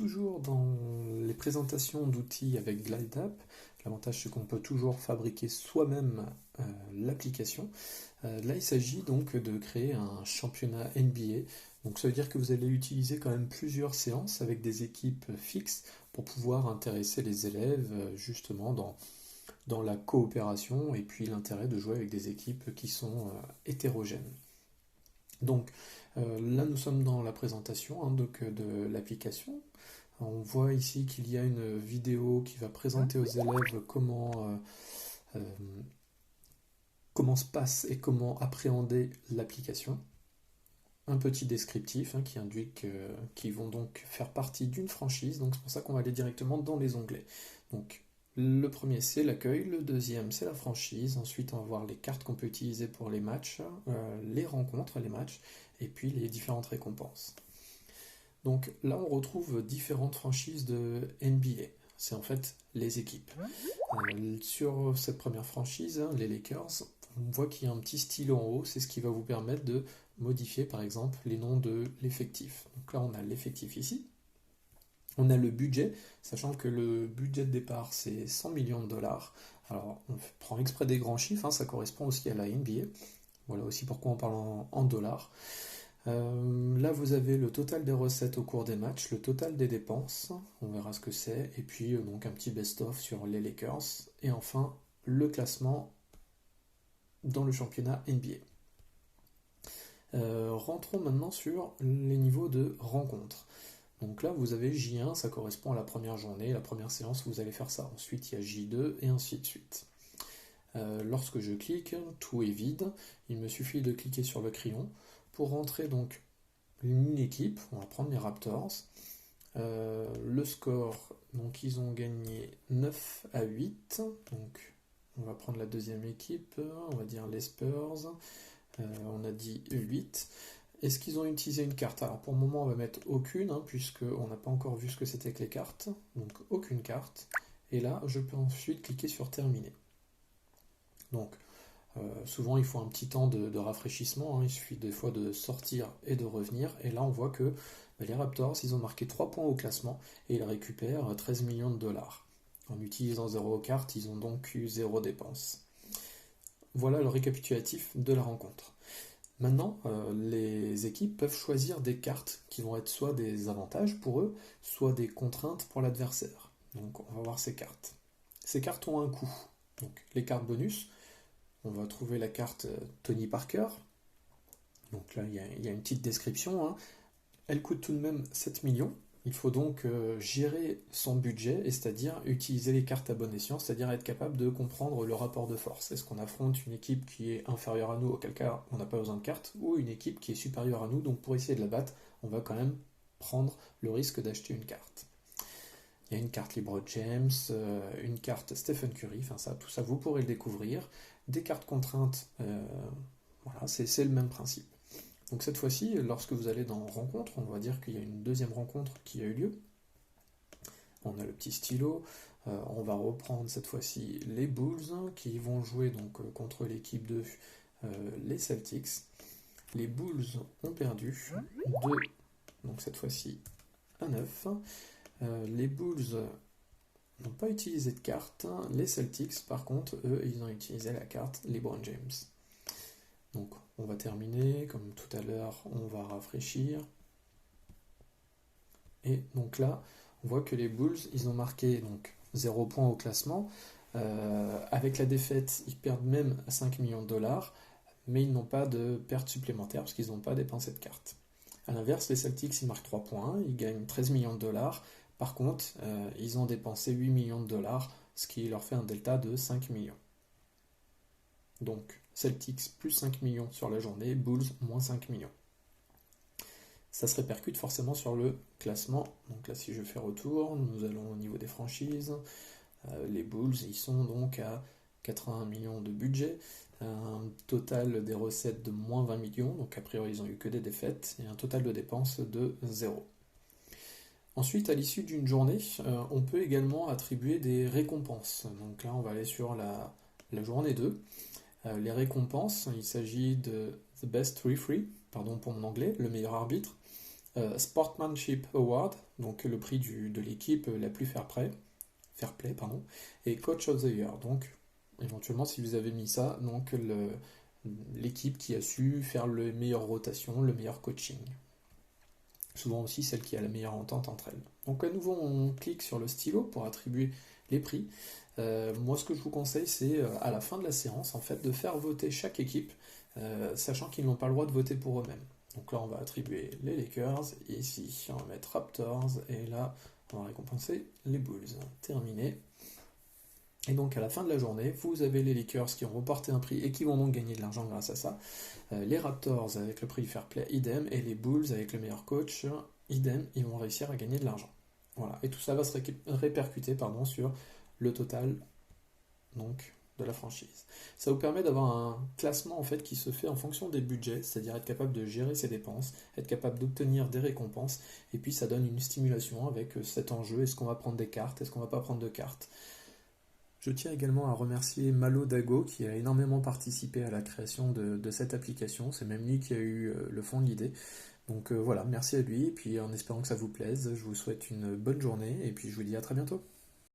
toujours dans les présentations d'outils avec GlideApp. L'avantage c'est qu'on peut toujours fabriquer soi-même l'application. Là il s'agit donc de créer un championnat NBA. Donc ça veut dire que vous allez utiliser quand même plusieurs séances avec des équipes fixes pour pouvoir intéresser les élèves justement dans la coopération et puis l'intérêt de jouer avec des équipes qui sont hétérogènes. Donc là nous sommes dans la présentation de l'application. On voit ici qu'il y a une vidéo qui va présenter aux élèves comment se passe et comment appréhender l'application. Un petit descriptif qui indique qu'ils vont donc faire partie d'une franchise, donc c'est pour ça qu'on va aller directement dans les onglets. Donc le premier c'est l'accueil, le deuxième c'est la franchise, ensuite on va voir les cartes qu'on peut utiliser pour les matchs, les rencontres, les matchs, et puis les différentes récompenses. Donc là on retrouve différentes franchises de NBA, c'est en fait les équipes. Sur cette première franchise, les Lakers, on voit qu'il y a un petit stylo en haut, c'est ce qui va vous permettre de modifier par exemple les noms de l'effectif. Donc là on a l'effectif ici. On a le budget, sachant que le budget de départ c'est 100 millions de dollars. Alors on prend exprès des grands chiffres, ça correspond aussi à la NBA. Voilà aussi pourquoi on parle en dollars. Là vous avez le total des recettes au cours des matchs, le total des dépenses, on verra ce que c'est, et puis donc un petit best-of sur les Lakers, et enfin le classement dans le championnat NBA. Rentrons maintenant sur les niveaux de rencontres. Donc là vous avez J1, ça correspond à la première journée, la première séance vous allez faire ça. Ensuite il y a J2 et ainsi de suite. Lorsque je clique, tout est vide, il me suffit de cliquer sur le crayon pour rentrer donc une équipe. On va prendre les Raptors. Le score, donc ils ont gagné 9-8, donc on va prendre la deuxième équipe, on va dire les Spurs. On a dit 8. Est-ce qu'ils ont utilisé une carte? Alors pour le moment on va mettre aucune, puisqu'on n'a pas encore vu ce que c'était que les cartes, donc aucune carte. Et là je peux ensuite cliquer sur terminer. Donc souvent il faut un petit temps de rafraîchissement, il suffit des fois de sortir et de revenir, et là on voit que les Raptors ils ont marqué 3 points au classement et ils récupèrent 13 millions de dollars. En utilisant 0 cartes, ils ont donc eu 0 dépenses. Voilà le récapitulatif de la rencontre. Maintenant, les équipes peuvent choisir des cartes qui vont être soit des avantages pour eux, soit des contraintes pour l'adversaire. Donc on va voir ces cartes. Ces cartes ont un coût. Donc les cartes bonus, on va trouver la carte Tony Parker. Donc là il y a une petite description. Elle coûte tout de même 7 millions. Il faut donc gérer son budget, et c'est-à-dire utiliser les cartes à bon escient, c'est-à-dire être capable de comprendre le rapport de force. Est-ce qu'on affronte une équipe qui est inférieure à nous, auquel cas on n'a pas besoin de cartes, ou une équipe qui est supérieure à nous, donc pour essayer de la battre, on va quand même prendre le risque d'acheter une carte. Il y a une carte LeBron James, une carte Stephen Curry, tout ça vous pourrez le découvrir. Des cartes contraintes, voilà, c'est le même principe. Donc cette fois-ci, lorsque vous allez dans rencontre, on va dire qu'il y a une deuxième rencontre qui a eu lieu. On a le petit stylo, on va reprendre cette fois-ci les Bulls qui vont jouer donc contre l'équipe de les Celtics. Les Bulls ont perdu 2, donc cette fois-ci à 9. Les Bulls n'ont pas utilisé de carte. Les Celtics, par contre, eux, ils ont utilisé la carte LeBron James. Donc on va terminer, comme tout à l'heure, on va rafraîchir. Et donc là, on voit que les Bulls, ils ont marqué donc 0 points au classement. Avec la défaite, ils perdent même 5 millions de dollars, mais ils n'ont pas de perte supplémentaire parce qu'ils n'ont pas dépensé de cartes. A l'inverse, les Celtics, ils marquent 3 points, ils gagnent 13 millions de dollars. Par contre, ils ont dépensé 8 millions de dollars, ce qui leur fait un delta de 5 millions. Donc, Celtics plus 5 millions sur la journée, Bulls moins 5 millions. Ça se répercute forcément sur le classement. Donc là, si je fais retour, nous allons au niveau des franchises. Les Bulls, ils sont donc à 81 millions de budget, un total des recettes de moins 20 millions, donc a priori ils n'ont eu que des défaites, et un total de dépenses de 0. Ensuite, à l'issue d'une journée, on peut également attribuer des récompenses. Donc là, on va aller sur la journée 2. Les récompenses, il s'agit de The Best Referee, pardon pour mon anglais, le meilleur arbitre, Sportsmanship Award, donc le prix de l'équipe la plus fair play, pardon, et Coach of the Year. Donc, éventuellement, si vous avez mis ça, donc l'équipe qui a su faire le meilleure rotation, le meilleur coaching. Souvent aussi celle qui a la meilleure entente entre elles. Donc à nouveau, on clique sur le stylo pour attribuer les prix. Moi, ce que je vous conseille, c'est à la fin de la séance, en fait, de faire voter chaque équipe, sachant qu'ils n'ont pas le droit de voter pour eux-mêmes. Donc là, on va attribuer les Lakers, ici, on va mettre Raptors, et là, on va récompenser les Bulls. Terminé. Et donc à la fin de la journée, vous avez les Lakers qui ont remporté un prix et qui vont donc gagner de l'argent grâce à ça. Les Raptors avec le prix du fair play, idem, et les Bulls avec le meilleur coach, idem, ils vont réussir à gagner de l'argent. Voilà, et tout ça va se répercuter sur le total donc, de la franchise. Ça vous permet d'avoir un classement en fait qui se fait en fonction des budgets, c'est-à-dire être capable de gérer ses dépenses, être capable d'obtenir des récompenses, et puis ça donne une stimulation avec cet enjeu, est-ce qu'on va prendre des cartes, est-ce qu'on va pas prendre de cartes. Je tiens également à remercier Malo Dago qui a énormément participé à la création de cette application. C'est même lui qui a eu le fond de l'idée. Donc voilà, merci à lui. Et puis en espérant que ça vous plaise, je vous souhaite une bonne journée et puis je vous dis à très bientôt.